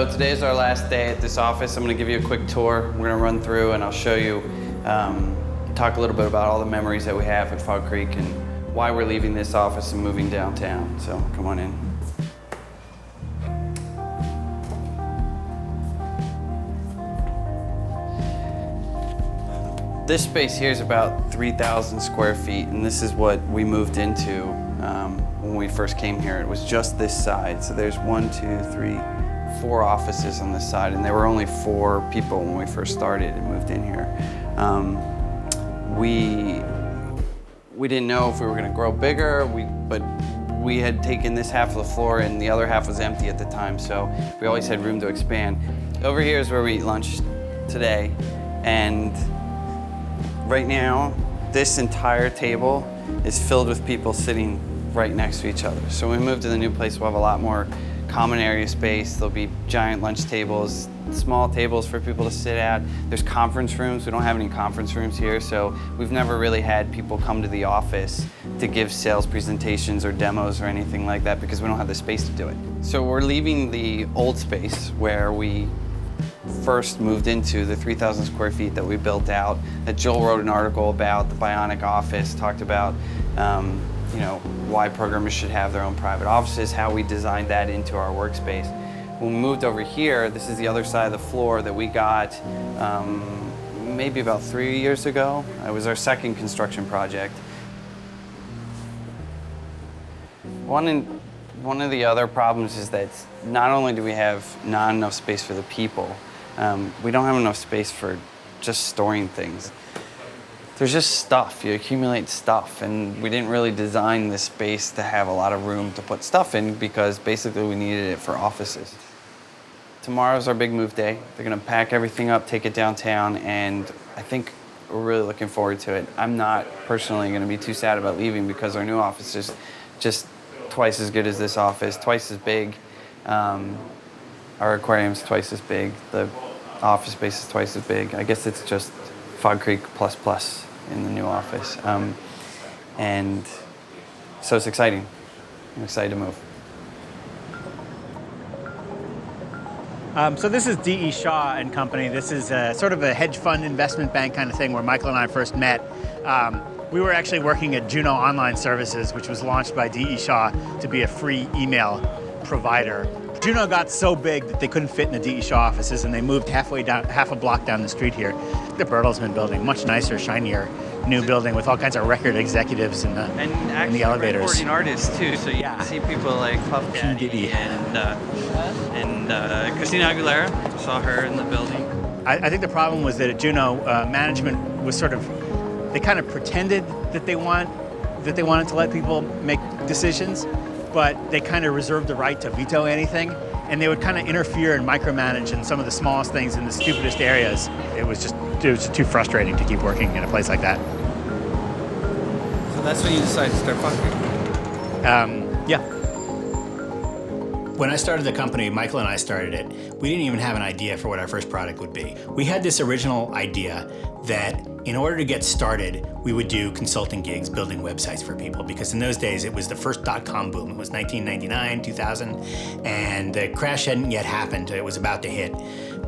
So today's our last day at this office. I'm going to give you a quick tour. We're going to run through and I'll show you, talk a little bit about all the memories that we have at Fog Creek and why we're leaving this office and moving downtown. So come on in. This space here is about 3,000 square feet, and this is what we moved into when we first came here. It was just this side. So there's 1, 2, 3, 4 offices on this side, and there were only 4 people when we first started and moved in here. We didn't know if we were going to grow bigger, but we had taken this half of the floor and the other half was empty at the time, so we always had room to expand. Over here is where we eat lunch today, and right now, this entire table is filled with people sitting right next to each other. So when we move to the new place, we'll have a lot more common area space. There'll be giant lunch tables, small tables for people to sit at. There's conference rooms. We don't have any conference rooms here, so we've never really had people come to the office to give sales presentations or demos or anything like that because we don't have the space to do it. So we're leaving the old space where we first moved into, the 3,000 square feet that we built out, that Joel wrote an article about, the Bionic office, talked about you know, why programmers should have their own private offices, how we designed that into our workspace. When we moved over here, this is the other side of the floor that we got maybe about 3 years ago. It was our second construction project. One of the other problems is that not only do we have not enough space for the people, we don't have enough space for just storing things. There's just stuff, you accumulate stuff, and we didn't really design this space to have a lot of room to put stuff in because basically we needed it for offices. Tomorrow's our big move day. They're gonna pack everything up, take it downtown, and I think we're really looking forward to it. I'm not personally gonna be too sad about leaving because our new office is just twice as good as this office, twice as big. Our aquarium's twice as big. The office space is twice as big. I guess it's just Fog Creek plus in the new office. And so it's exciting. I'm excited to move. So this is D.E. Shaw and Company. This is sort of a hedge fund investment bank kind of thing where Michael and I first met. We were actually working at Juno Online Services, which was launched by D.E. Shaw to be a free email provider. Juno got so big that they couldn't fit in the D.E. Shaw offices, and they moved half a block down the street here. The Bertelsmann building, much nicer, shinier, new building with all kinds of record executives in the elevators. And recording artists too, so you can see people like Puff Daddy and Christina Aguilera. Saw her in the building. I think the problem was that at Juno, management was sort of, they kind of pretended that they wanted to let people make decisions, but they kind of reserved the right to veto anything, and they would kind of interfere and micromanage in some of the smallest things in the stupidest areas. It was just too frustrating to keep working in a place like that. So that's when you decided to start Fog Creek? Yeah. When I started the company, Michael and I started it, we didn't even have an idea for what our first product would be. We had this original idea that in order to get started, we would do consulting gigs, building websites for people, because in those days it was the first .com boom. It was 1999, 2000, and the crash hadn't yet happened. It was about to hit.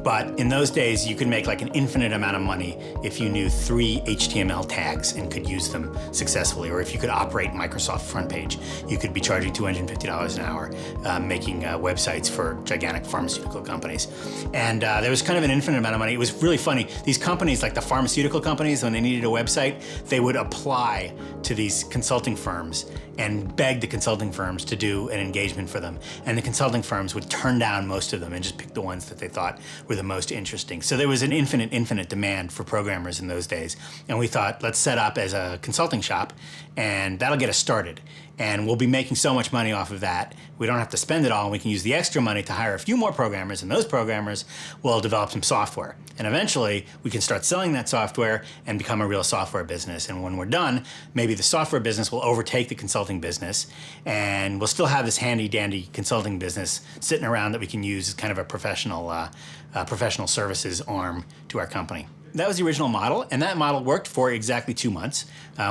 But in those days, you could make like an infinite amount of money if you knew 3 HTML tags and could use them successfully, or if you could operate Microsoft Front Page. You could be charging $250 an hour making websites for gigantic pharmaceutical companies. And there was kind of an infinite amount of money. It was really funny. These companies, like the pharmaceutical companies, when they needed a website, they would apply to these consulting firms and beg the consulting firms to do an engagement for them. And the consulting firms would turn down most of them and just pick the ones that they thought were the most interesting. So there was an infinite demand for programmers in those days. And we thought, let's set up as a consulting shop, and that'll get us started. And we'll be making so much money off of that, we don't have to spend it all, and we can use the extra money to hire a few more programmers, and those programmers will develop some software. And eventually, we can start selling that software and become a real software business. And when we're done, maybe the software business will overtake the consulting business, and we'll still have this handy-dandy consulting business sitting around that we can use as kind of a professional services arm to our company. That was the original model, and that model worked for exactly 2 months.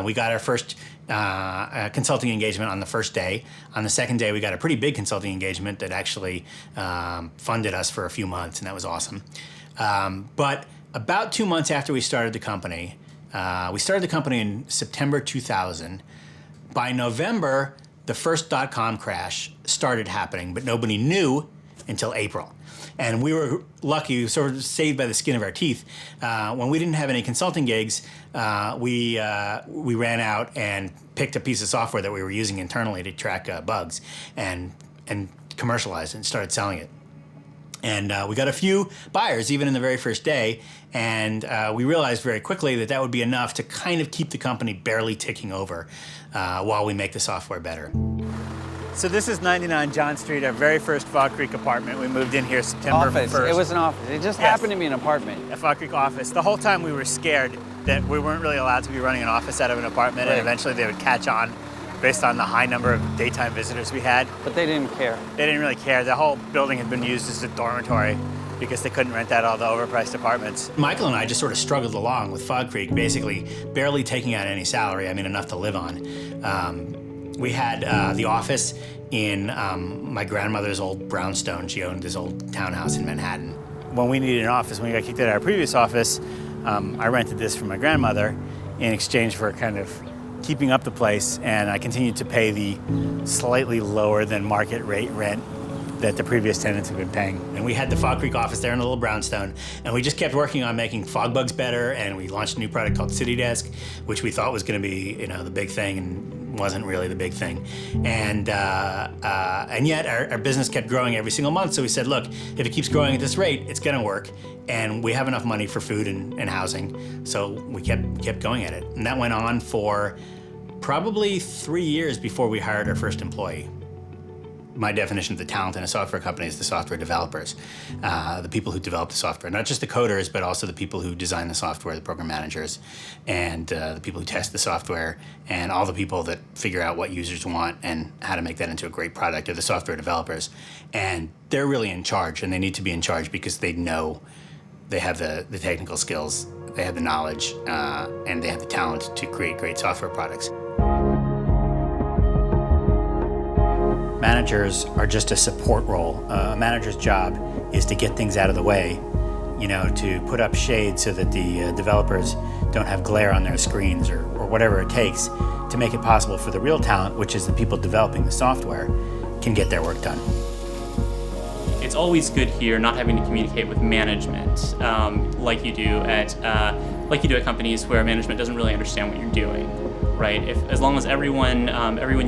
We got our first consulting engagement on the first day. On the second day, we got a pretty big consulting engagement that actually funded us for a few months, and that was awesome. But about 2 months after we started the company in September 2000. By November, the first dot-com crash started happening, but nobody knew until April. And we were lucky, sort of saved by the skin of our teeth. When we didn't have any consulting gigs, we ran out and picked a piece of software that we were using internally to track bugs and commercialized it and started selling it. And we got a few buyers even in the very first day, and we realized very quickly that that would be enough to kind of keep the company barely ticking over while we make the software better. So this is 99 John Street, our very first Fog Creek apartment. We moved in here September 1st. It was an office. It just happened to be an apartment. A Fog Creek office. The whole time we were scared that we weren't really allowed to be running an office out of an apartment, Right. and eventually they would catch on based on the high number of daytime visitors we had. But they didn't care. They didn't really care. The whole building had been used as a dormitory because they couldn't rent out all the overpriced apartments. Michael and I just sort of struggled along with Fog Creek, basically barely taking out any salary, I mean enough to live on. We had the office in my grandmother's old brownstone. She owned this old townhouse in Manhattan. When we needed an office, when we got kicked out of our previous office, I rented this from my grandmother in exchange for kind of keeping up the place, and I continued to pay the slightly lower than market rate rent that the previous tenants had been paying. And we had the Fog Creek office there in a little brownstone, and we just kept working on making fog bugs better, and we launched a new product called CityDesk, which we thought was going to be, the big thing, and wasn't really the big thing. And yet our business kept growing every single month, so we said, look, if it keeps growing at this rate, it's going to work, and we have enough money for food and housing, so we kept going at it. And that went on for probably 3 years before we hired our first employee. My definition of the talent in a software company is the software developers, the people who develop the software, not just the coders, but also the people who design the software, the program managers, and the people who test the software, and all the people that figure out what users want and how to make that into a great product are the software developers. And they're really in charge, and they need to be in charge because they know they have the technical skills, they have the knowledge, and they have the talent to create great software products. Managers are just a support role. A manager's job is to get things out of the way, to put up shade so that the developers don't have glare on their screens or whatever it takes to make it possible for the real talent, which is the people developing the software, can get their work done. It's always good here not having to communicate with management like you do at companies where management doesn't really understand what you're doing. Right? As long as everyone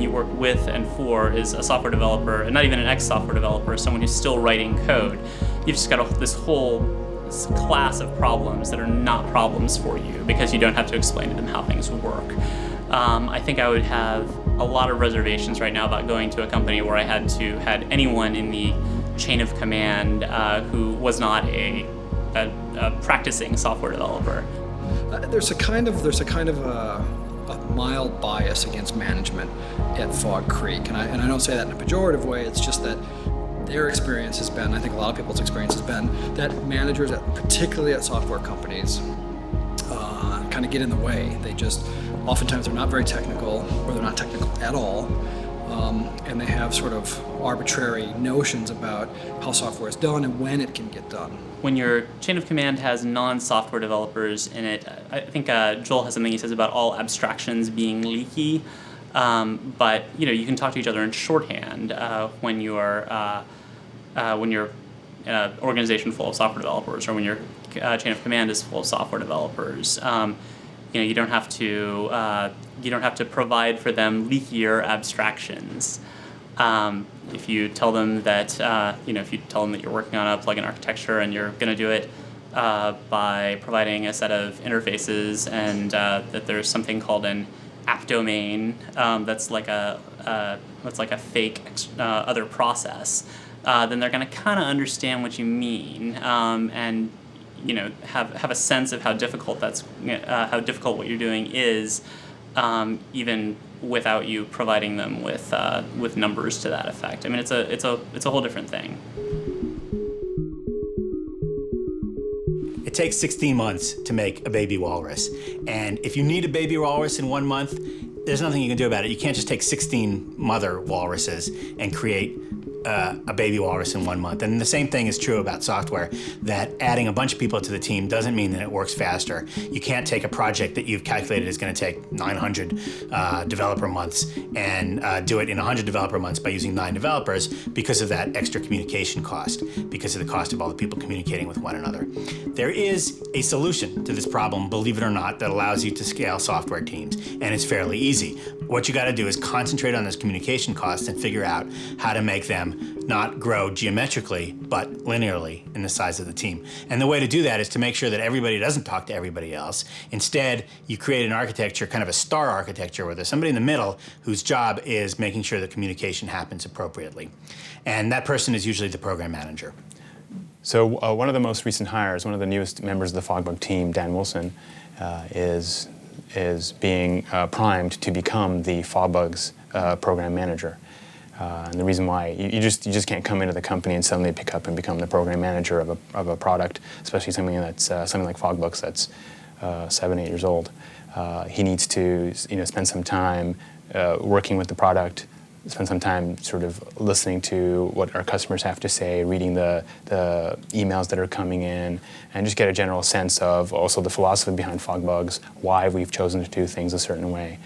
you work with and for is a software developer, and not even an ex-software developer, someone who's still writing code, you've just got this whole class of problems that are not problems for you because you don't have to explain to them how things work. I think I would have a lot of reservations right now about going to a company where I had anyone in the chain of command who was not a practicing software developer. There's a kind of a mild bias against management at Fog Creek, and I don't say that in a pejorative way. It's just that their experience has been, I think a lot of people's experience has been, that managers, particularly at software companies, kind of get in the way. They just, oftentimes they're not very technical, or they're not technical at all, and they have sort of arbitrary notions about how software is done and when it can get done. When your chain of command has non-software developers in it, I think Joel has something he says about all abstractions being leaky, but you can talk to each other in shorthand when you're in an organization full of software developers, or when your chain of command is full of software developers. You don't have to provide for them leakier abstractions. If you tell them that you're working on a plugin architecture and you're going to do it by providing a set of interfaces, and that there's something called an app domain that's like a fake other process, then they're going to kind of understand what you mean, and have a sense of how difficult what you're doing is, even without you providing them with numbers to that effect. I mean, it's a whole different thing. It takes 16 months to make a baby walrus. And if you need a baby walrus in 1 month, there's nothing you can do about it. You can't just take 16 mother walruses and create a baby walrus in 1 month. And the same thing is true about software, that adding a bunch of people to the team doesn't mean that it works faster. You can't take a project that you've calculated is going to take 900 developer months and do it in 100 developer months by using 9 developers because of that extra communication cost, because of the cost of all the people communicating with one another. There is a solution to this problem, believe it or not, that allows you to scale software teams, and it's fairly easy. What you got to do is concentrate on those communication costs and figure out how to make them not grow geometrically, but linearly in the size of the team. And the way to do that is to make sure that everybody doesn't talk to everybody else. Instead, you create an architecture, kind of a star architecture, where there's somebody in the middle whose job is making sure the communication happens appropriately. And that person is usually the program manager. So one of the most recent hires, one of the newest members of the Fogbug team, Dan Wilson, is being primed to become the Fogbug's program manager. And the reason why, you just can't come into the company and suddenly pick up and become the program manager of a product, especially something that's something like Fogbugs that's 7, 8 years old. He needs to spend some time working with the product, spend some time sort of listening to what our customers have to say, reading the emails that are coming in, and just get a general sense of also the philosophy behind Fogbugs, why we've chosen to do things a certain way.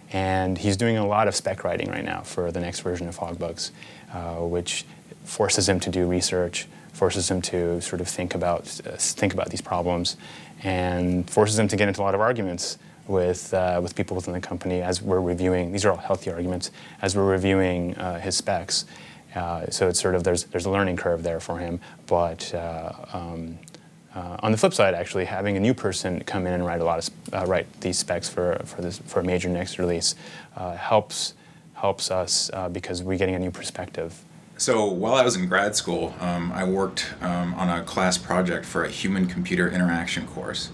And he's doing a lot of spec writing right now for the next version of Fogbugs, which forces him to do research, forces him to sort of think about these problems, and forces him to get into a lot of arguments with people within the company as we're reviewing. These are all healthy arguments as we're reviewing his specs. So it's sort of there's a learning curve there for him, but. On the flip side, actually, having a new person come in and write these specs for a major next release helps us because we're getting a new perspective. So while I was in grad school, I worked on a class project for a human-computer interaction course,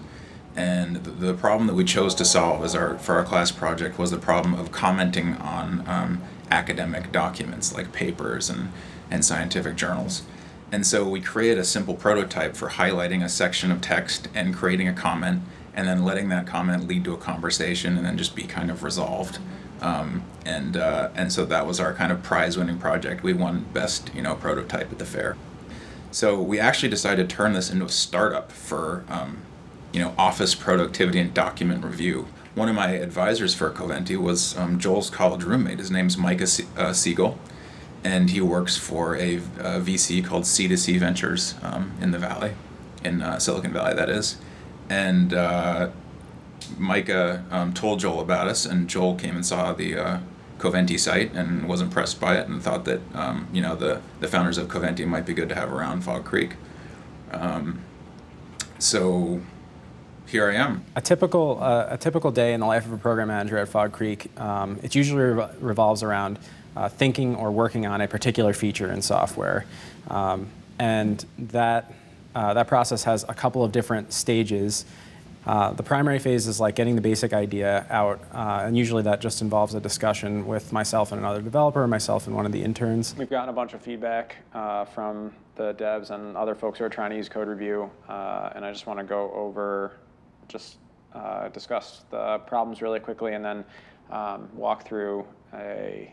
and the problem that we chose to solve for our class project was the problem of commenting on academic documents like papers and scientific journals. And so we created a simple prototype for highlighting a section of text and creating a comment, and then letting that comment lead to a conversation and then just be kind of resolved. And so that was our kind of prize-winning project. We won best prototype at the fair. So we actually decided to turn this into a startup for office productivity and document review. One of my advisors for Coventi was Joel's college roommate. His name's Micah Siegel. And he works for a VC called C2C Ventures in the Valley, in Silicon Valley, that is. And Micah told Joel about us, and Joel came and saw the Coventi site and was impressed by it and thought that the founders of Coventi might be good to have around Fog Creek. So here I am. A typical day in the life of a program manager at Fog Creek, it usually revolves around thinking or working on a particular feature in software. And that process has a couple of different stages. The primary phase is like getting the basic idea out, and usually that just involves a discussion with myself and another developer, myself and one of the interns. We've gotten a bunch of feedback from the devs and other folks who are trying to use code review, and I just want to go over, discuss the problems really quickly, and then walk through a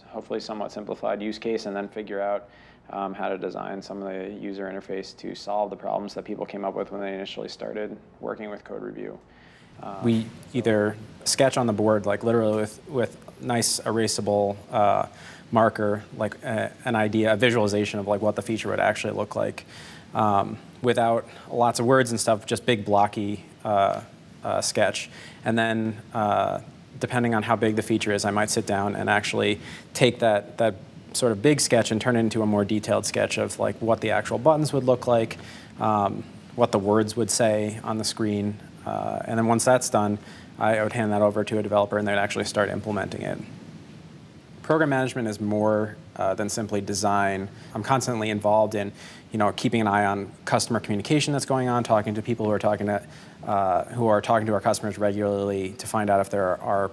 hopefully somewhat simplified use case, and then figure out how to design some of the user interface to solve the problems that people came up with when they initially started working with code review. We either sketch on the board, like literally with nice erasable marker, like an idea, a visualization of like what the feature would actually look like, without lots of words and stuff, just big blocky sketch. And then depending on how big the feature is, I might sit down and actually take that sort of big sketch and turn it into a more detailed sketch of like what the actual buttons would look like, what the words would say on the screen. And then once that's done, I would hand that over to a developer and they'd actually start implementing it. Program management is more than simply design. I'm constantly involved in, keeping an eye on customer communication that's going on, talking to people who are talking to our customers regularly to find out if there are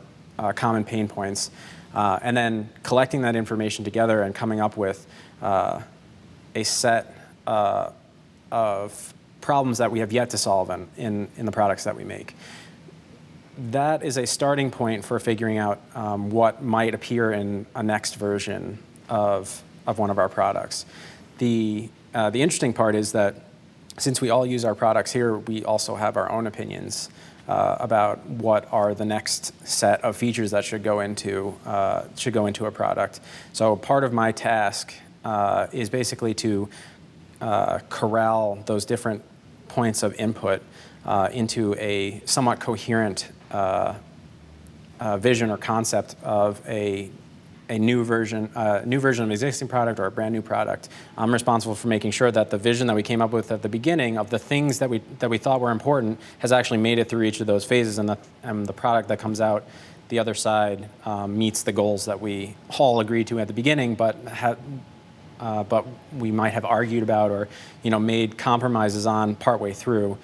common pain points, and then collecting that information together and coming up with a set of problems that we have yet to solve in the products that we make. That is a starting point for figuring out what might appear in a next version of one of our products. The interesting part is that since we all use our products here, we also have our own opinions about what are the next set of features that should go into a product. So part of my task is basically to corral those different points of input into a somewhat coherent vision or concept of a new version of an existing product or a brand new product. I'm responsible for making sure that the vision that we came up with at the beginning of the things that we thought were important has actually made it through each of those phases, and the product that comes out the other side meets the goals that we all agreed to at the beginning, but we might have argued about or made compromises on partway through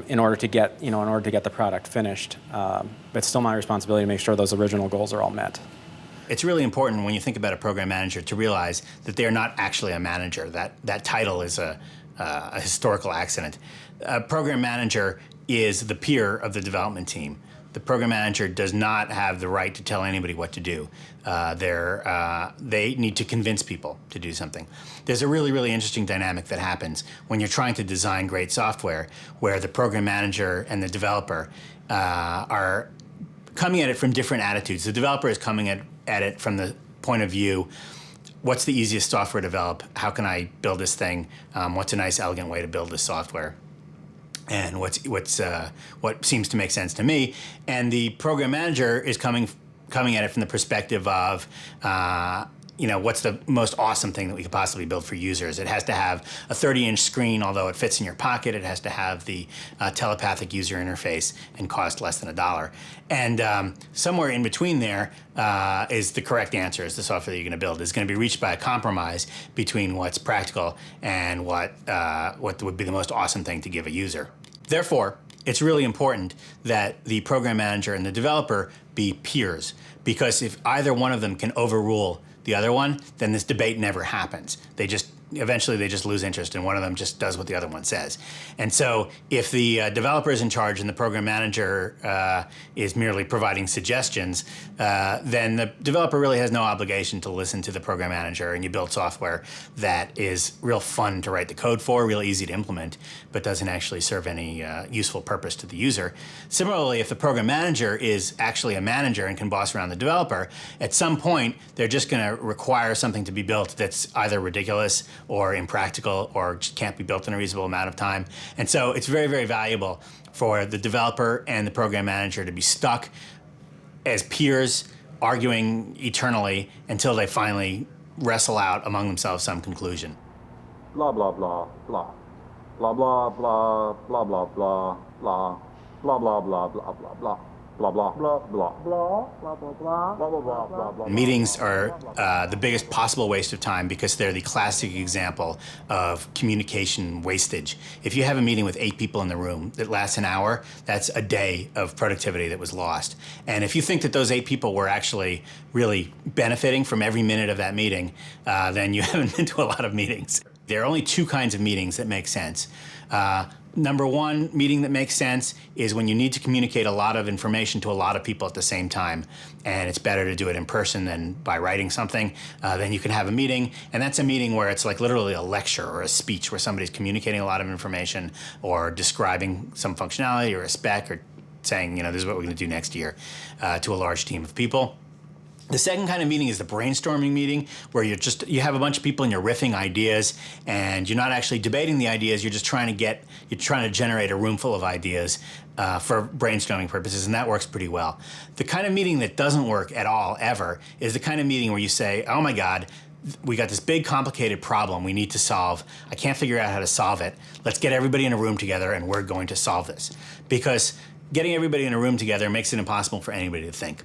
in order to get the product finished. But it's still my responsibility to make sure those original goals are all met. It's really important when you think about a program manager to realize that they're not actually a manager. That title is a historical accident. A program manager is the peer of the development team. The program manager does not have the right to tell anybody what to do. They need to convince people to do something. There's a really, really interesting dynamic that happens when you're trying to design great software where the program manager and the developer are coming at it from different attitudes. The developer is coming at it from the point of view, what's the easiest software to develop? How can I build this thing? What's a nice, elegant way to build this software? And what seems to make sense to me. And the program manager is coming at it from the perspective of, what's the most awesome thing that we could possibly build for users? It has to have a 30-inch screen, although it fits in your pocket. It has to have the telepathic user interface and cost less than $1. And somewhere in between there is the correct answer, is the software that you're going to build. It's going to be reached by a compromise between what's practical and what would be the most awesome thing to give a user. Therefore, it's really important that the program manager and the developer be peers, because if either one of them can overrule the other one, then this debate never happens. Eventually they just lose interest and one of them just does what the other one says. And so if the developer is in charge and the program manager is merely providing suggestions, then the developer really has no obligation to listen to the program manager, and you build software that is real fun to write the code for, real easy to implement, but doesn't actually serve any useful purpose to the user. Similarly, if the program manager is actually a manager and can boss around the developer, at some point they're just going to require something to be built that's either ridiculous or impractical or just can't be built in a reasonable amount of time. And so it's very, very valuable for the developer and the program manager to be stuck as peers, arguing eternally until they finally wrestle out among themselves some conclusion. Blah, blah, blah, blah. Blah, blah, blah, blah, blah, blah, blah. Blah, blah, blah, blah, blah, blah. Blah, blah, blah, blah, blah, blah, blah, blah, blah, blah, blah, blah. Meetings are the biggest possible waste of time because they're the classic example of communication wastage. If you have a meeting with 8 people in the room that lasts an hour, that's a day of productivity that was lost. And if you think that those 8 people were actually really benefiting from every minute of that meeting, then you haven't been to a lot of meetings. There are only 2 kinds of meetings that make sense. Number one meeting that makes sense is when you need to communicate a lot of information to a lot of people at the same time, and it's better to do it in person than by writing something. Then you can have a meeting, and that's a meeting where it's like literally a lecture or a speech where somebody's communicating a lot of information or describing some functionality or a spec or saying, this is what we're going to do next year to a large team of people. The second kind of meeting is the brainstorming meeting, where you have a bunch of people and you're riffing ideas, and you're not actually debating the ideas. You're just trying to generate a room full of ideas for brainstorming purposes, and that works pretty well. The kind of meeting that doesn't work at all ever is the kind of meeting where you say, "Oh my God, we got this big complicated problem we need to solve. I can't figure out how to solve it. Let's get everybody in a room together and we're going to solve this." Because getting everybody in a room together makes it impossible for anybody to think.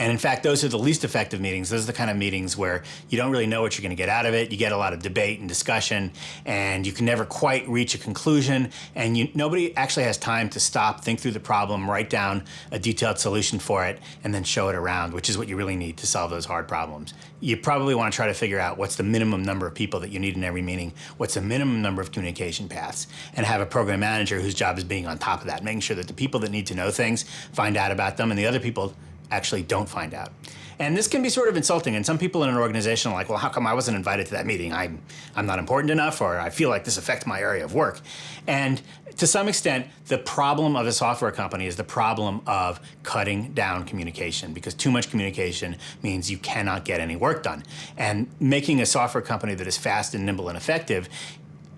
And in fact, those are the least effective meetings. Those are the kind of meetings where you don't really know what you're going to get out of it. You get a lot of debate and discussion, and you can never quite reach a conclusion. And nobody actually has time to stop, think through the problem, write down a detailed solution for it, and then show it around, which is what you really need to solve those hard problems. You probably want to try to figure out what's the minimum number of people that you need in every meeting, what's the minimum number of communication paths, and have a program manager whose job is being on top of that, making sure that the people that need to know things find out about them, and the other people actually don't find out. And this can be sort of insulting, and some people in an organization are like, well, how come I wasn't invited to that meeting? I'm not important enough, or I feel like this affects my area of work. And to some extent, the problem of a software company is the problem of cutting down communication, because too much communication means you cannot get any work done. And making a software company that is fast and nimble and effective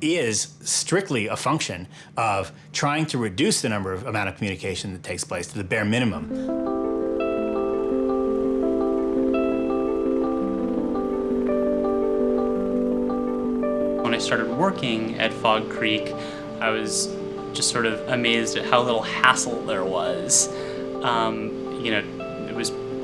is strictly a function of trying to reduce the amount of communication that takes place to the bare minimum. When I started working at Fog Creek, I was just sort of amazed at how little hassle there was. I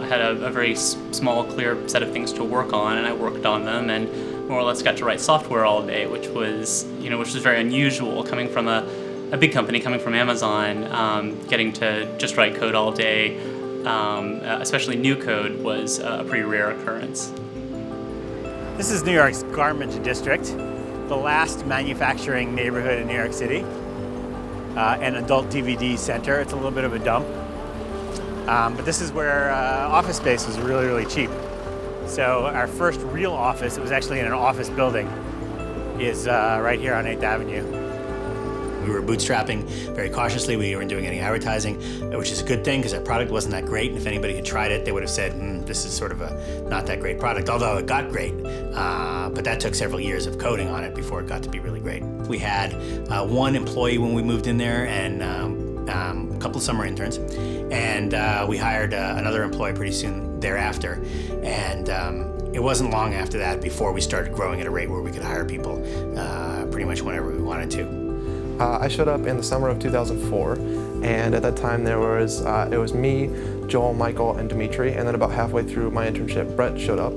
had a very small, clear set of things to work on, and I worked on them, and more or less got to write software all day, which was very unusual coming from a big company, coming from Amazon. Getting to just write code all day, especially new code, was a pretty rare occurrence. This is New York's Garment District, the last manufacturing neighborhood in New York City, an adult DVD center. It's a little bit of a dump. But this is where office space was really, really cheap. So our first real office, it was actually in an office building, is right here on 8th Avenue. We were bootstrapping very cautiously. We weren't doing any advertising, which is a good thing because our product wasn't that great. And if anybody had tried it, they would have said, this is sort of a not that great product, although it got great. But that took several years of coding on it before it got to be really great. We had one employee when we moved in there and a couple of summer interns. And we hired another employee pretty soon thereafter. And it wasn't long after that before we started growing at a rate where we could hire people pretty much whenever we wanted to. I showed up in the summer of 2004, and at that time it was me, Joel, Michael, and Dimitri, and then about halfway through my internship, Brett showed up.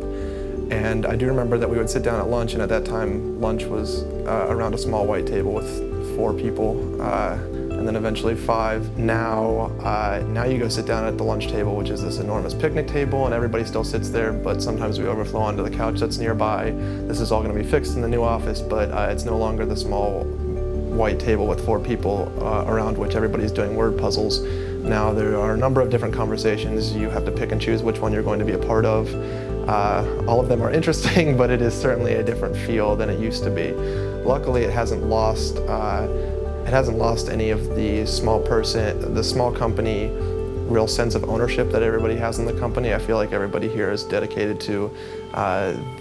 And I do remember that we would sit down at lunch, and at that time lunch was around a small white table with 4 people, and then eventually 5. Now you go sit down at the lunch table, which is this enormous picnic table, and everybody still sits there, but sometimes we overflow onto the couch that's nearby. This is all going to be fixed in the new office, but it's no longer the small white table with 4 people around which everybody's doing word puzzles. Now there are a number of different conversations. You have to pick and choose which one you're going to be a part of. All of them are interesting, but it is certainly a different feel than it used to be. Luckily, it hasn't lost any of the small company real sense of ownership that everybody has in the company. I feel like everybody here is dedicated to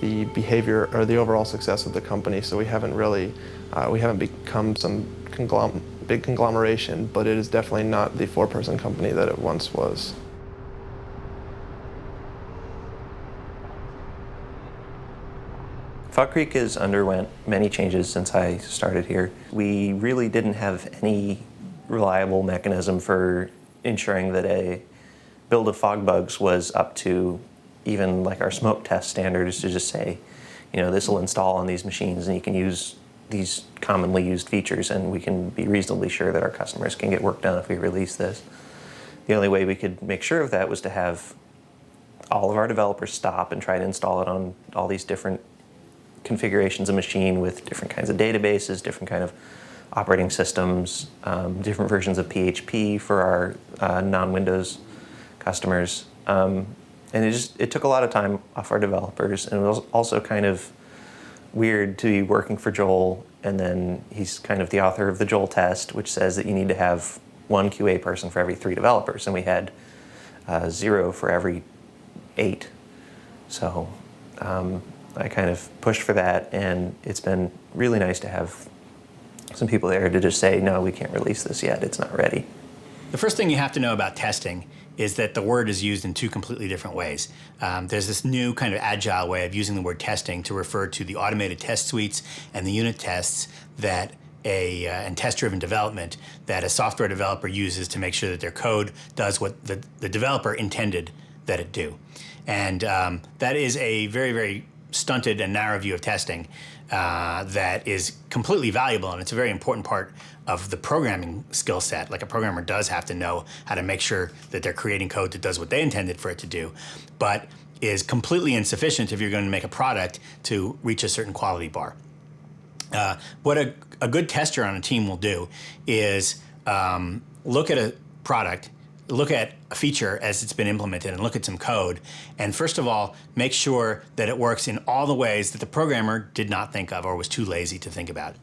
the behavior or the overall success of the company. So we haven't become some big conglomeration, but it is definitely not the 4-person company that it once was. Fog Creek has underwent many changes since I started here. We really didn't have any reliable mechanism for ensuring that a build of FogBugs was up to even like our smoke test standards to just say, this will install on these machines and you can use these commonly used features and we can be reasonably sure that our customers can get work done if we release this. The only way we could make sure of that was to have all of our developers stop and try to install it on all these different configurations of machine with different kinds of databases, different kind of operating systems, different versions of PHP for our non-Windows customers. And it took a lot of time off our developers, and it was also kind of weird to be working for Joel, and then he's kind of the author of the Joel test, which says that you need to have 1 QA person for every 3 developers, and we had 0 for every 8. So I kind of pushed for that, and it's been really nice to have some people there to just say, no, we can't release this yet, it's not ready. The first thing you have to know about testing is that the word is used in 2 completely different ways. There's this new kind of agile way of using the word testing to refer to the automated test suites and the unit tests that and test-driven development that a software developer uses to make sure that their code does what the developer intended that it do. And that is a very, very stunted and narrow view of testing that is completely valuable, and it's a very important part of the programming skill set. Like, a programmer does have to know how to make sure that they're creating code that does what they intended for it to do, but is completely insufficient if you're going to make a product to reach a certain quality bar. What a good tester on a team will do is look at a product, look at a feature as it's been implemented, and look at some code, and first of all, make sure that it works in all the ways that the programmer did not think of or was too lazy to think about.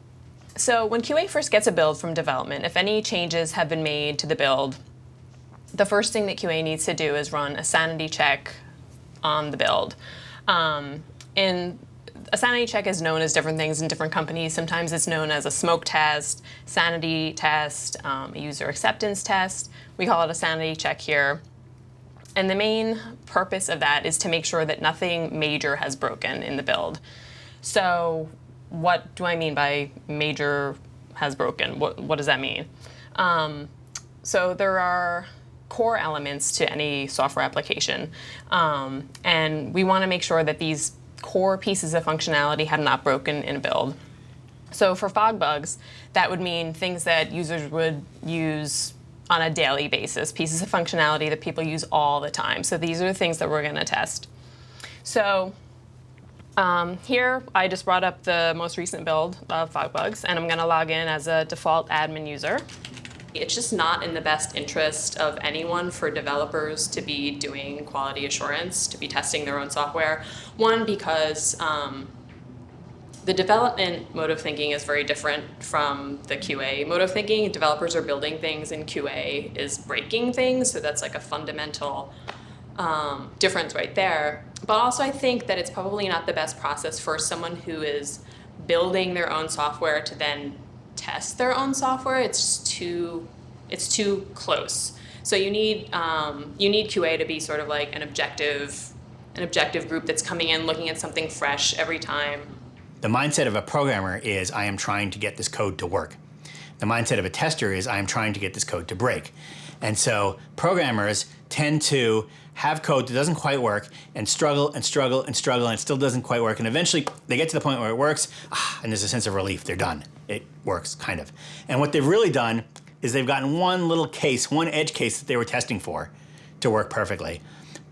So when QA first gets a build from development, if any changes have been made to the build, the first thing that QA needs to do is run a sanity check on the build. And a sanity check is known as different things in different companies. Sometimes it's known as a smoke test, sanity test, a user acceptance test. We call it a sanity check here. And the main purpose of that is to make sure that nothing major has broken in the build. So what do I mean by major has broken? What does that mean? So there are core elements to any software application. And we want to make sure that these core pieces of functionality have not broken in a build. So for fog bugs, that would mean things that users would use on a daily basis, pieces of functionality that people use all the time. So these are the things that we're going to test. So here, I just brought up the most recent build of fog bugs, and I'm going to log in as a default admin user. It's just not in the best interest of anyone for developers to be doing quality assurance, to be testing their own software. One, because the development mode of thinking is very different from the QA mode of thinking. Developers are building things and QA is breaking things, so that's like a fundamental difference right there. But also I think that it's probably not the best process for someone who is building their own software to then test their own software. It's too close. So you need QA to be sort of like an objective group that's coming in, looking at something fresh every time. The mindset of a programmer is, I am trying to get this code to work. The mindset of a tester is, I am trying to get this code to break. And so programmers tend to have code that doesn't quite work and struggle and struggle and struggle, and it still doesn't quite work. And eventually they get to the point where it works, and there's a sense of relief. They're done. It works, kind of. And what they've really done is they've gotten one little case, one edge case that they were testing for to work perfectly.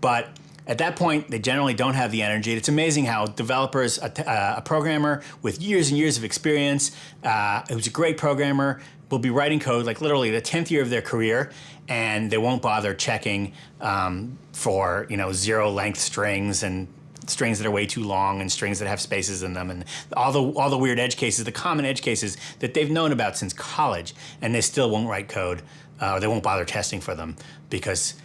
But at that point, they generally don't have the energy. It's amazing how developers, a programmer with years and years of experience, who's a great programmer, will be writing code like literally the 10th year of their career, and they won't bother checking for zero length strings and strings that are way too long and strings that have spaces in them and all the weird edge cases, the common edge cases that they've known about since college, and they still won't write code. They won't bother testing for them because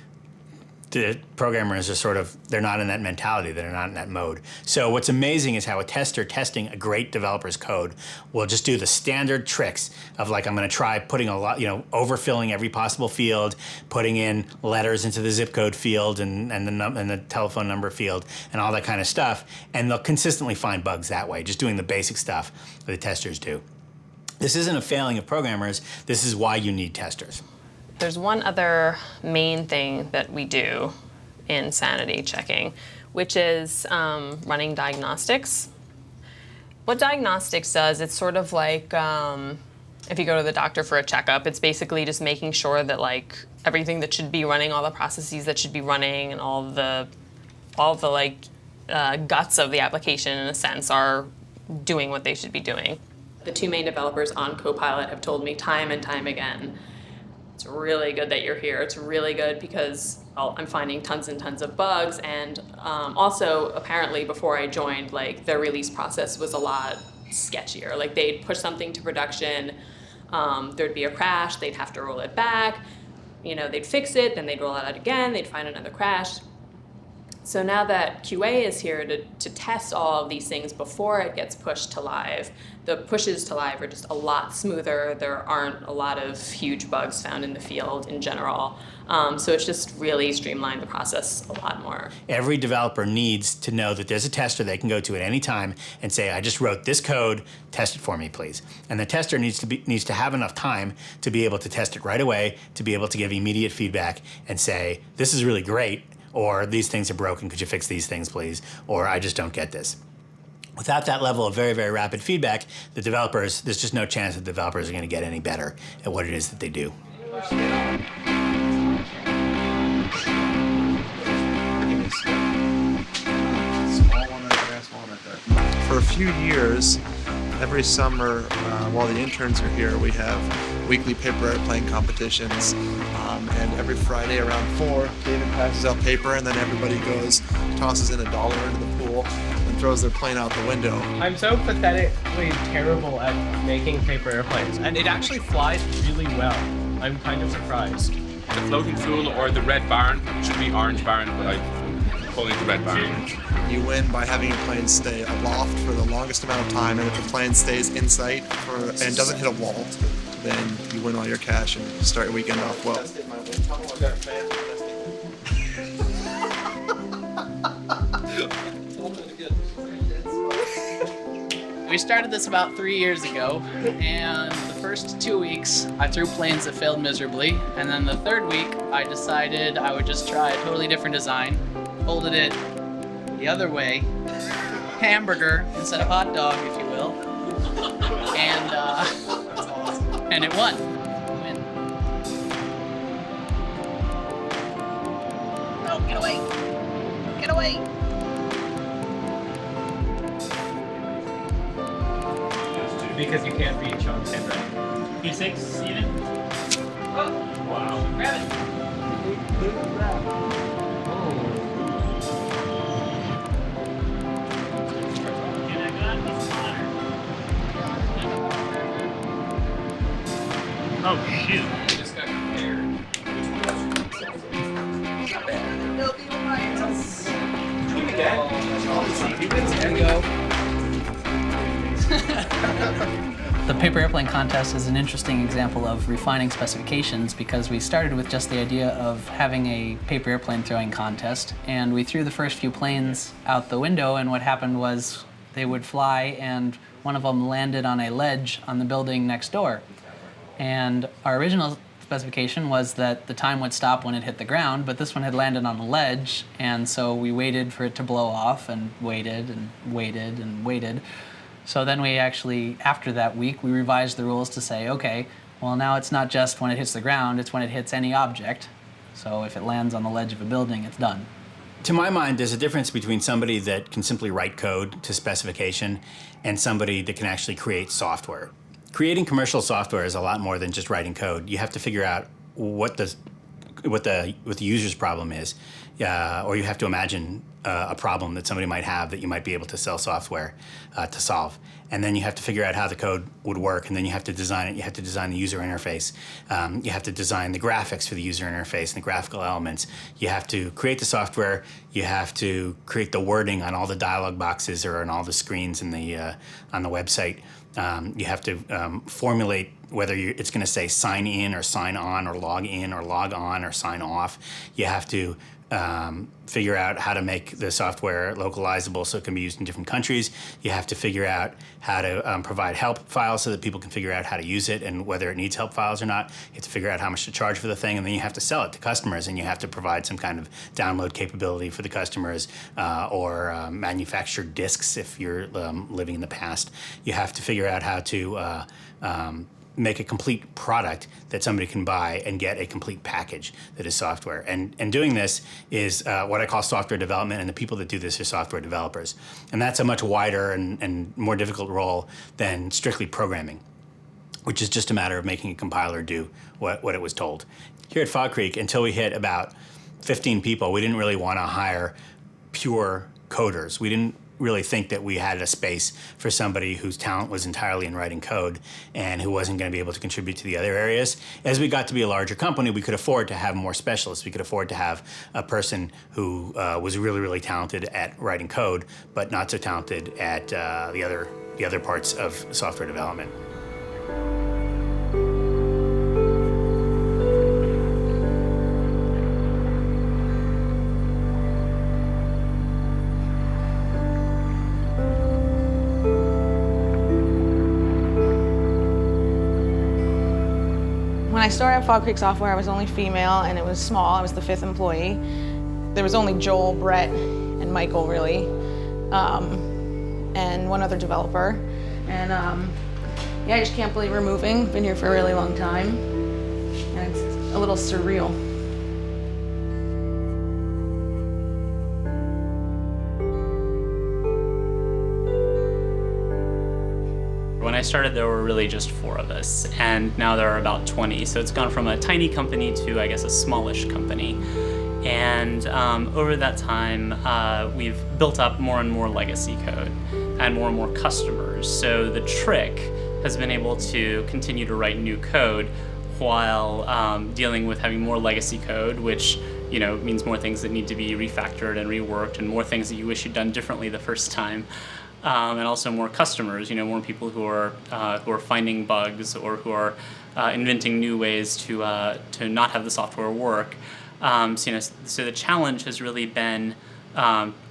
the programmers are they're not in that mentality, they're not in that mode. So what's amazing is how a tester testing a great developer's code will just do the standard tricks of, like, I'm gonna try putting a lot, overfilling every possible field, putting in letters into the zip code field and the telephone number field and all that kind of stuff. And they'll consistently find bugs that way, just doing the basic stuff that the testers do. This isn't a failing of programmers, this is why you need testers. There's one other main thing that we do in sanity checking, which is running diagnostics. What diagnostics does, it's sort of like if you go to the doctor for a checkup, it's basically just making sure that, like, everything that should be running, all the processes that should be running, and all the guts of the application, in a sense, are doing what they should be doing. The two main developers on Copilot have told me time and time again, it's really good that you're here. It's really good because I'm finding tons and tons of bugs, and also apparently before I joined, like, their release process was a lot sketchier. Like, they'd push something to production, there'd be a crash, they'd have to roll it back, they'd fix it, then they'd roll it out again, they'd find another crash. So now that QA is here to test all of these things before it gets pushed to live, the pushes to live are just a lot smoother. There aren't a lot of huge bugs found in the field in general. So it's just really streamlined the process a lot more. Every developer needs to know that there's a tester they can go to at any time and say, I just wrote this code, test it for me, please. And the tester needs to have enough time to be able to test it right away, to be able to give immediate feedback and say, this is really great, or these things are broken, could you fix these things, please? Or I just don't get this. Without that level of very, very rapid feedback, the developers, there's just no chance that developers are going to get any better at what it is that they do. For a few years, every summer while the interns are here, we have weekly paper airplane competitions. And every Friday around 4, David passes out paper and then everybody goes, tosses in $1 into the pool and throws their plane out the window. I'm so pathetically terrible at making paper airplanes, and it actually flies really well. I'm kind of surprised. The floating fool or the red barn should be orange barn, but I'm calling it the red barn. You win by having your plane stay aloft for the longest amount of time, and if the plane stays in sight and doesn't hit a wall, then you win all your cash and start your weekend off well. We started this about 3 years ago, and the first 2 weeks I threw planes that failed miserably, and then the third week I decided I would just try a totally different design, folded it the other way, hamburger instead of hot dog, if you will, and it won. Win. No, get away! Get away! Because you can't reach on 10, right? P6, Steven? Oh, Wow. grab it! Oh, shoot. I just got compared. Not bad. No, be alright. There you go. The paper airplane contest is an interesting example of refining specifications because we started with just the idea of having a paper airplane throwing contest, and we threw the first few planes out the window, and what happened was they would fly and one of them landed on a ledge on the building next door. And our original specification was that the time would stop when it hit the ground, but this one had landed on a ledge, and so we waited for it to blow off and waited and waited and waited. So then we actually, after that week, we revised the rules to say, okay, well now it's not just when it hits the ground, it's when it hits any object. So if it lands on the ledge of a building, it's done. To my mind, there's a difference between somebody that can simply write code to specification and somebody that can actually create software. Creating commercial software is a lot more than just writing code. You have to figure out what the user's problem is, or you have to imagine a problem that somebody might have that you might be able to sell software to solve. And then you have to figure out how the code would work, and then you have to design it. You have to design the user interface. You have to design the graphics for the user interface and the graphical elements. You have to create the software. You have to create the wording on all the dialog boxes or on all the screens in the on the website. You have to formulate whether it's going to say sign in or sign on or log in or log on or sign off. You have to figure out how to make the software localizable so it can be used in different countries. You have to figure out how to provide help files so that people can figure out how to use it and whether it needs help files or not. You have to figure out how much to charge for the thing, and then you have to sell it to customers, and you have to provide some kind of download capability for the customers or manufacture disks if you're living in the past. You have to figure out how to make a complete product that somebody can buy and get a complete package that is software. And doing this is what I call software development, and the people that do this are software developers. And that's a much wider and more difficult role than strictly programming, which is just a matter of making a compiler do what it was told. Here at Fog Creek, until we hit about 15 people, we didn't really want to hire pure coders. We didn't really think that we had a space for somebody whose talent was entirely in writing code and who wasn't going to be able to contribute to the other areas. As we got to be a larger company, we could afford to have more specialists. We could afford to have a person who was really, really talented at writing code, but not so talented at the other parts of software development. When I started at Fog Creek Software, I was only female and it was small. I was the 5th employee. there was only Joel, Brett, and Michael really, and one other developer. And yeah, I just can't believe we're moving. Been here for a really long time, and it's a little surreal. When I started, there were really just 4 of us, and now there are about 20. So it's gone from a tiny company to, I guess, a smallish company. And over that time, we've built up more and more legacy code and more customers. So the trick has been able to continue to write new code while dealing with having more legacy code, which means more things that need to be refactored and reworked, and more things that you wish you'd done differently the first time. And also more customers, more people who are finding bugs or who are inventing new ways to not have the software work. So the challenge has really been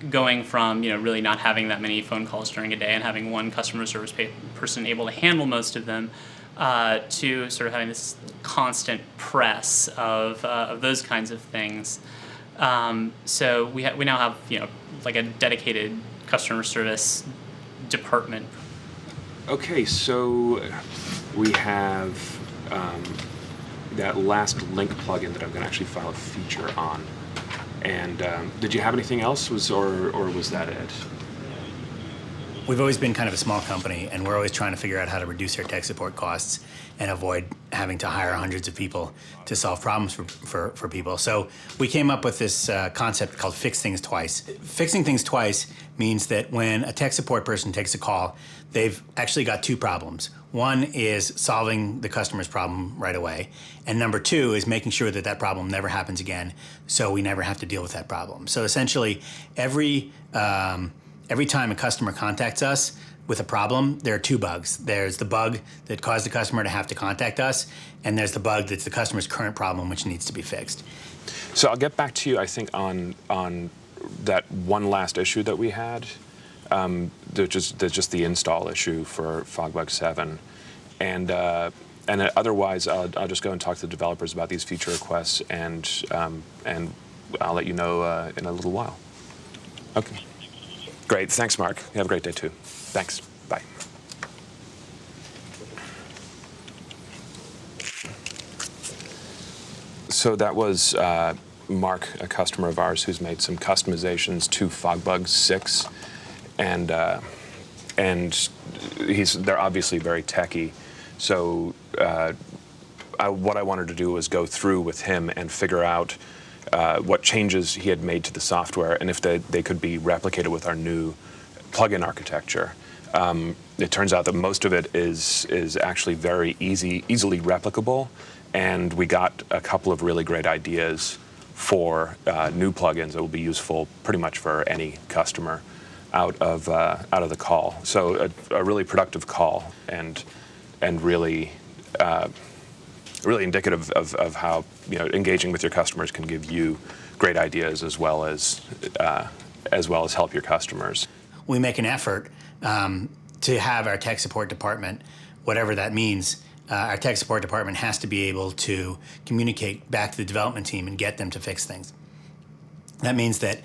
going from really not having that many phone calls during a day and having one customer service person able to handle most of them, to sort of having this constant press of those kinds of things. So we now have like a dedicated customer service department. Okay, so we have that last link plugin that I'm going to actually file a feature on. And did you have anything else, or was that it? We've always been kind of a small company, and we're always trying to figure out how to reduce our tech support costs and avoid having to hire hundreds of people to solve problems for people. So we came up with this concept called Fix Things Twice. Fixing things twice means that when a tech support person takes a call, they've actually got 2 problems. One is solving the customer's problem right away, and number 2 is making sure that that problem never happens again, so we never have to deal with that problem. So essentially, every time a customer contacts us with a problem, there are 2 bugs. There's the bug that caused the customer to have to contact us, and there's the bug that's the customer's current problem, which needs to be fixed. So I'll get back to you, I think, on that one last issue that we had. There's just the install issue for FogBug 7, and otherwise I'll just go and talk to the developers about these feature requests, and I'll let you know in a little while. Okay. Great. Thanks, Mark. You have a great day too. Thanks. Bye. So that was Mark, a customer of ours, who's made some customizations to FogBug 6. And they're obviously very techy. So what I wanted to do was go through with him and figure out what changes he had made to the software and if they could be replicated with our new plugin architecture. It turns out that most of it is actually very easily replicable, and we got a couple of really great ideas for new plugins that will be useful pretty much for any customer out of the call. So a really productive call, and really really indicative of how engaging with your customers can give you great ideas as well as help your customers. We make an effort to have our tech support department, whatever that means. Our tech support department has to be able to communicate back to the development team and get them to fix things. That means that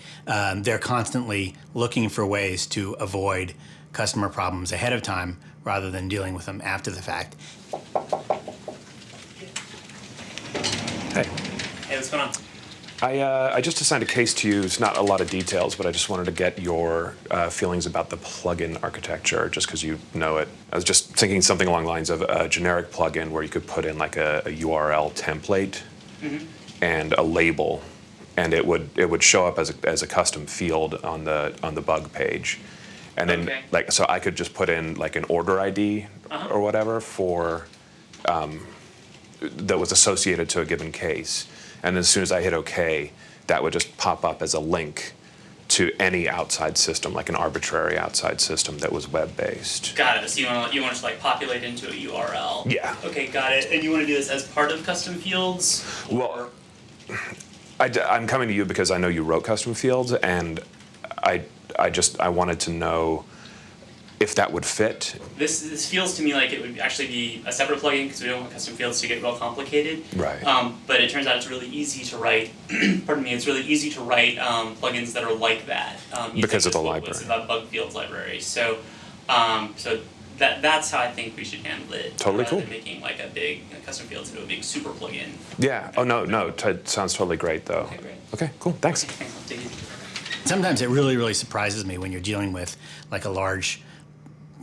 they're constantly looking for ways to avoid customer problems ahead of time rather than dealing with them after the fact. Hey. Hey, what's going on? I just assigned a case to you. It's not a lot of details, but I just wanted to get your feelings about the plugin architecture, just because you know it. I was just thinking something along the lines of a generic plugin where you could put in like a URL template and a label, and it would show up as a custom field on the bug page, and then so I could just put in like an order ID or whatever for that was associated to a given case. And as soon as I hit OK, that would just pop up as a link to any outside system, like an arbitrary outside system that was web-based. Got it. So you want to like populate into a URL? Yeah. Okay, got it. And you want to do this as part of custom fields? Well, I'm coming to you because I know you wrote custom fields, and I wanted to know if that would fit. This feels to me like it would actually be a separate plugin because we don't want custom fields to get real complicated. Right. But it turns out it's really easy to write. Pardon me. It's really easy to write plugins that are like that. Because of the It's library. about bug fields library. So, that's how I think we should handle it. Totally rather cool. than making like a big custom fields into a big super plugin. Yeah. Oh no. Sounds totally great though. Okay, great. Okay. Cool. Thanks. Take it easy. Sometimes it really, really surprises me when you're dealing with like a large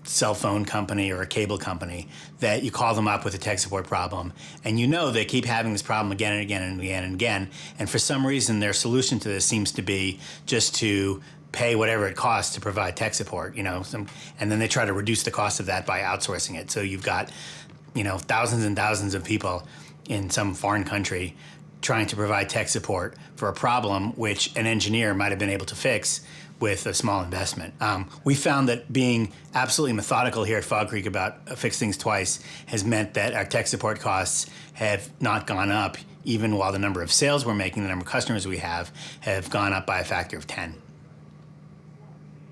cell phone company or a cable company that you call them up with a tech support problem and you know they keep having this problem again and again and again and again, and for some reason their solution to this seems to be just to pay whatever it costs to provide tech support, and then they try to reduce the cost of that by outsourcing it. So you've got, thousands and thousands of people in some foreign country trying to provide tech support for a problem which an engineer might have been able to fix with a small investment. We found that being absolutely methodical here at Fog Creek about Fix Things Twice has meant that our tech support costs have not gone up, even while the number of sales we're making, the number of customers we have gone up by a factor of 10.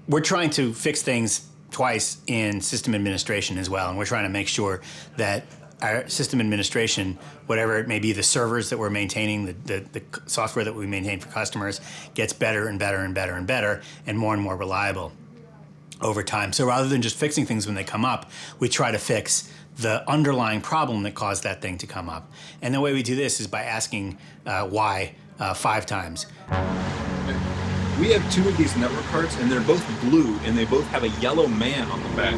We're trying to fix things twice in system administration as well, and we're trying to make sure that our system administration, whatever it may be, the servers that we're maintaining, the software that we maintain for customers, gets better and better and better and better and more reliable over time. So rather than just fixing things when they come up, we try to fix the underlying problem that caused that thing to come up. And the way we do this is by asking why 5 times. We have 2 of these network cards, and they're both blue, and they both have a yellow man on the back.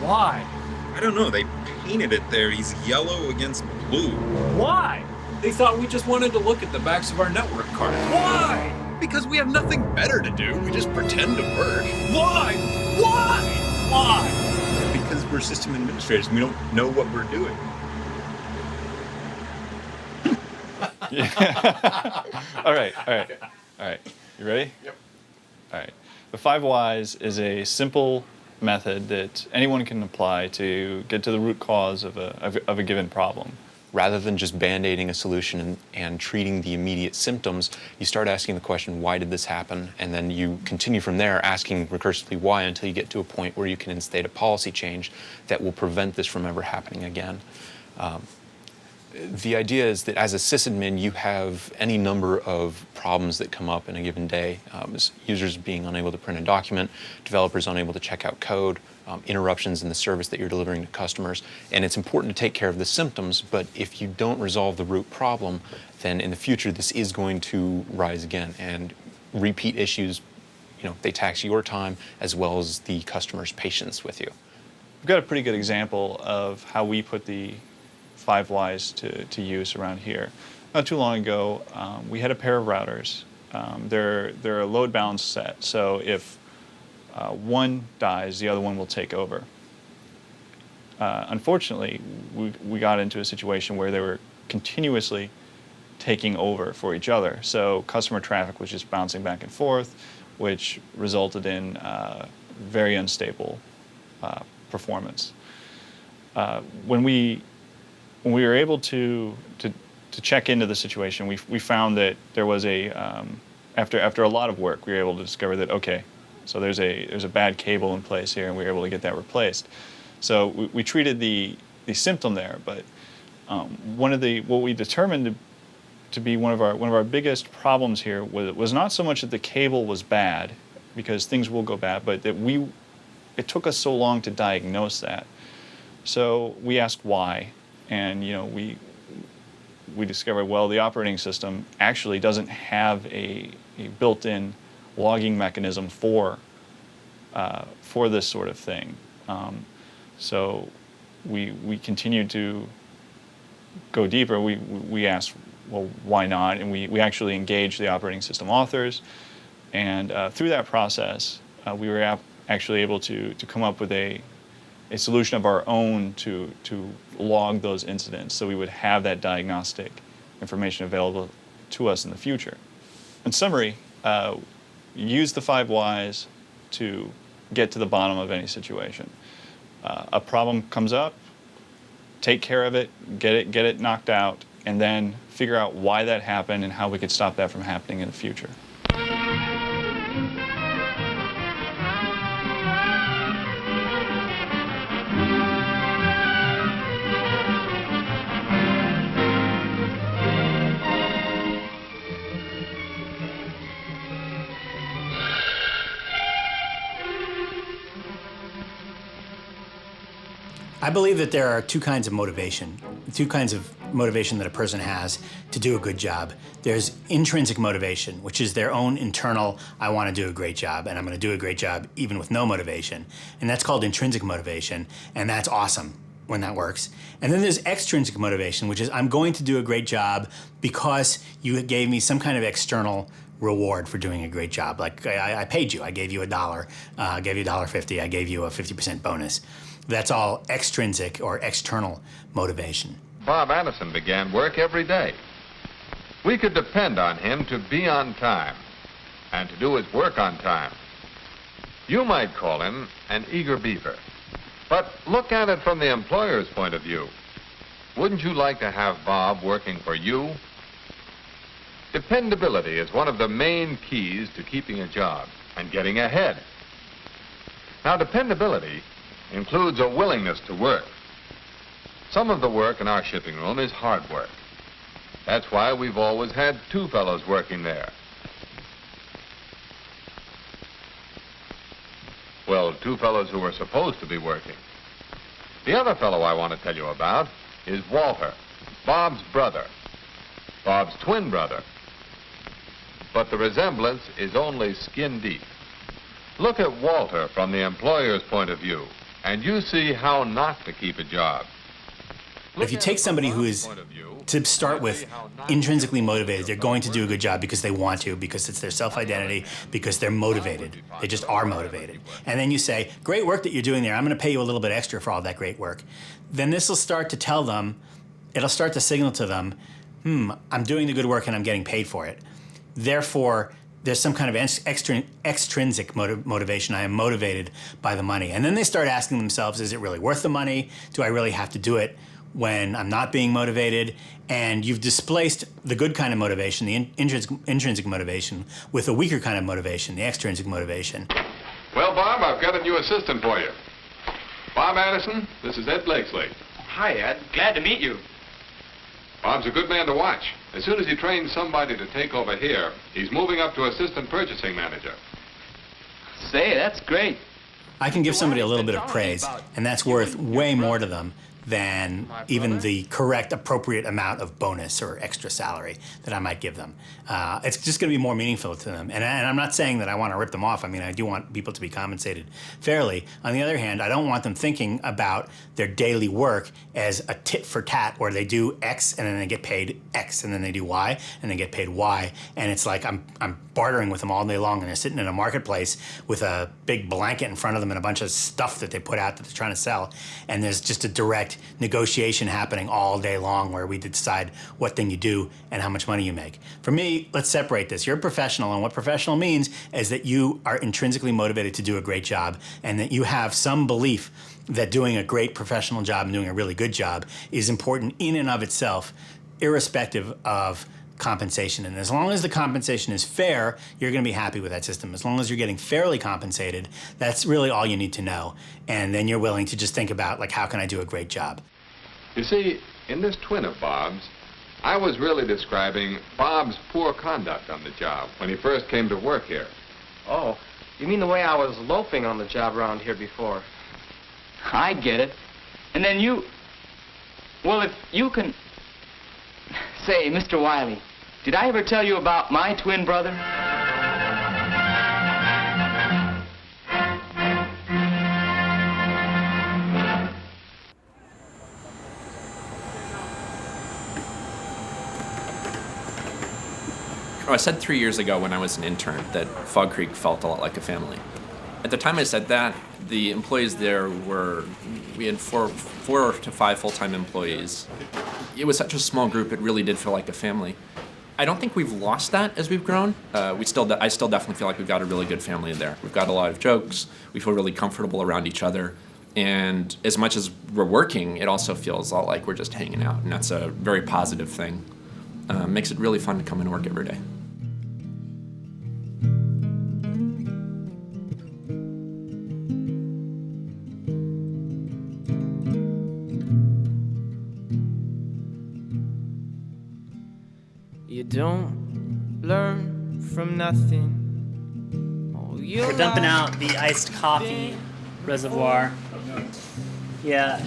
Why? I don't know, they painted it there. He's yellow against blue. Why? They thought we just wanted to look at the backs of our network cards. Why? Because we have nothing better to do. We just pretend to work. Why? Why? Why? Because we're system administrators. We don't know what we're doing. All right. You ready? Yep. All right. The 5 whys is a simple method that anyone can apply to get to the root cause of a given problem. Rather than just band-aiding a solution and treating the immediate symptoms, you start asking the question, why did this happen? And then you continue from there asking recursively why until you get to a point where you can instate a policy change that will prevent this from ever happening again. The idea is that as a sysadmin, you have any number of problems that come up in a given day. Users being unable to print a document, developers unable to check out code, interruptions in the service that you're delivering to customers. And it's important to take care of the symptoms, but if you don't resolve the root problem, then in the future this is going to rise again. And repeat issues, they tax your time as well as the customer's patience with you. We've got a pretty good example of how we put the 5 whys to use around here. Not too long ago, we had a pair of routers. They're a load balance set, so if one dies, the other one will take over. Unfortunately, we got into a situation where they were continuously taking over for each other. So customer traffic was just bouncing back and forth, which resulted in very unstable performance. When we were able to check into the situation, we found that there was after a lot of work, we were able to discover that, okay, so there's a bad cable in place here, and we were able to get that replaced. So we treated the symptom there, but what we determined to be one of our biggest problems here was not so much that the cable was bad, because things will go bad, but that it took us so long to diagnose that. So we asked why. And we discovered, well, the operating system actually doesn't have a built-in logging mechanism for this sort of thing. So we continued to go deeper. We asked, well, why not? And we actually engaged the operating system authors. And through that process, we were actually able to come up with a solution of our own to log those incidents, so we would have that diagnostic information available to us in the future. In summary, use the 5 whys to get to the bottom of any situation. A problem comes up, take care of it, get it knocked out, and then figure out why that happened and how we could stop that from happening in the future. I believe that there are two kinds of motivation that a person has to do a good job. There's intrinsic motivation, which is their own internal, I want to do a great job, and I'm going to do a great job even with no motivation. And that's called intrinsic motivation, and that's awesome when that works. And then there's extrinsic motivation, which is I'm going to do a great job because you gave me some kind of external reward for doing a great job. Like I paid you, I gave you $1, I gave you $1.50, I gave you a 50% bonus. That's all extrinsic or external motivation. Bob Anderson began work every day. We could depend on him to be on time and to do his work on time. You might call him an eager beaver. But look at it from the employer's point of view. Wouldn't you like to have Bob working for you? Dependability is one of the main keys to keeping a job and getting ahead. Now, dependability includes a willingness to work. Some of the work in our shipping room is hard work. That's why we've always had two fellows working there. Well, two fellows who were supposed to be working. The other fellow I want to tell you about is Walter, Bob's brother, Bob's twin brother. But the resemblance is only skin deep. Look at Walter from the employer's point of view, and you see how not to keep a job. If you take somebody who is, to start with, intrinsically motivated, they're going to do a good job because they want to, because it's their self-identity, because they're motivated. They just are motivated. And then you say, great work that you're doing there. I'm going to pay you a little bit extra for all that great work. Then this will start to tell them, it'll start to signal to them, I'm doing the good work and I'm getting paid for it. Therefore, there's some kind of extrinsic motivation. I am motivated by the money. And then they start asking themselves, is it really worth the money? Do I really have to do it when I'm not being motivated? And you've displaced the good kind of motivation, the intrinsic motivation, with a weaker kind of motivation, the extrinsic motivation. Well, Bob, I've got a new assistant for you. Bob Anderson, this is Ed Blakesley. Hi, Ed. Glad to meet you. Bob's a good man to watch. As soon as he trains somebody to take over here, he's moving up to assistant purchasing manager. Say, that's great. I can give somebody a little bit of praise, and that's worth way more to them than even the correct, appropriate amount of bonus or extra salary that I might give them. It's just going to be more meaningful to them. And I'm not saying that I want to rip them off. I mean, I do want people to be compensated fairly. On the other hand, I don't want them thinking about their daily work as a tit for tat, where they do X and then they get paid X, and then they do Y and they get paid Y. And it's like I'm bartering with them all day long, and they're sitting in a marketplace with a big blanket in front of them and a bunch of stuff that they put out that they're trying to sell. And there's just a direct negotiation happening all day long where we decide what thing you do and how much money you make. For me, let's separate this. You're a professional, and what professional means is that you are intrinsically motivated to do a great job, and that you have some belief that doing a great professional job and doing a really good job is important in and of itself, irrespective of compensation. And as long as the compensation is fair, you're going to be happy with that system. As long as you're getting fairly compensated, that's really all you need to know. And then you're willing to just think about, like, how can I do a great job? You see, in this twin of Bob's, I was really describing Bob's poor conduct on the job when he first came to work here. Oh, you mean the way I was loafing on the job around here before? I get it. And then you... Well, if you can... Say, Mr. Wiley, did I ever tell you about my twin brother? I said 3 years ago when I was an intern that Fog Creek felt a lot like a family. At the time I said that, the employees there we had four to five full-time employees. It was such a small group, it really did feel like a family. I don't think we've lost that as we've grown. I still definitely feel like we've got a really good family there. We've got a lot of jokes, we feel really comfortable around each other, and as much as we're working, it also feels a lot like we're just hanging out, and that's a very positive thing. Makes it really fun to come and work every day. You don't learn from nothing. We're dumping out the iced coffee reservoir. Yeah,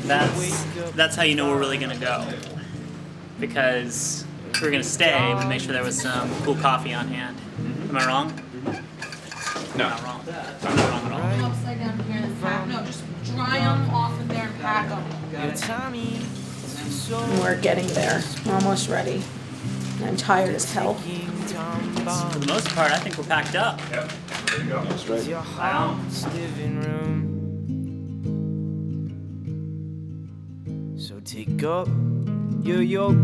that's how you know we're really gonna go. Because if we were gonna stay, we'd make sure there was some cool coffee on hand. Am I wrong? No. I'm not wrong. I'm not wrong at all. Upside down here in the pack. No, just dry them off of there and pack them. We're getting there. We're almost ready. I'm tired as hell. For the most part, I think we're packed up. Yeah, there you go. That's right. Your heart's living room. So take up your yoke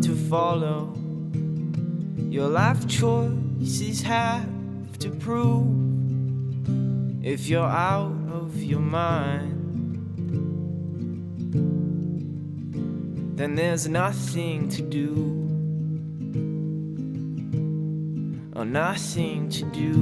to follow. Your life choices have to prove if you're out of your mind. Then there's nothing to do. Or nothing to do.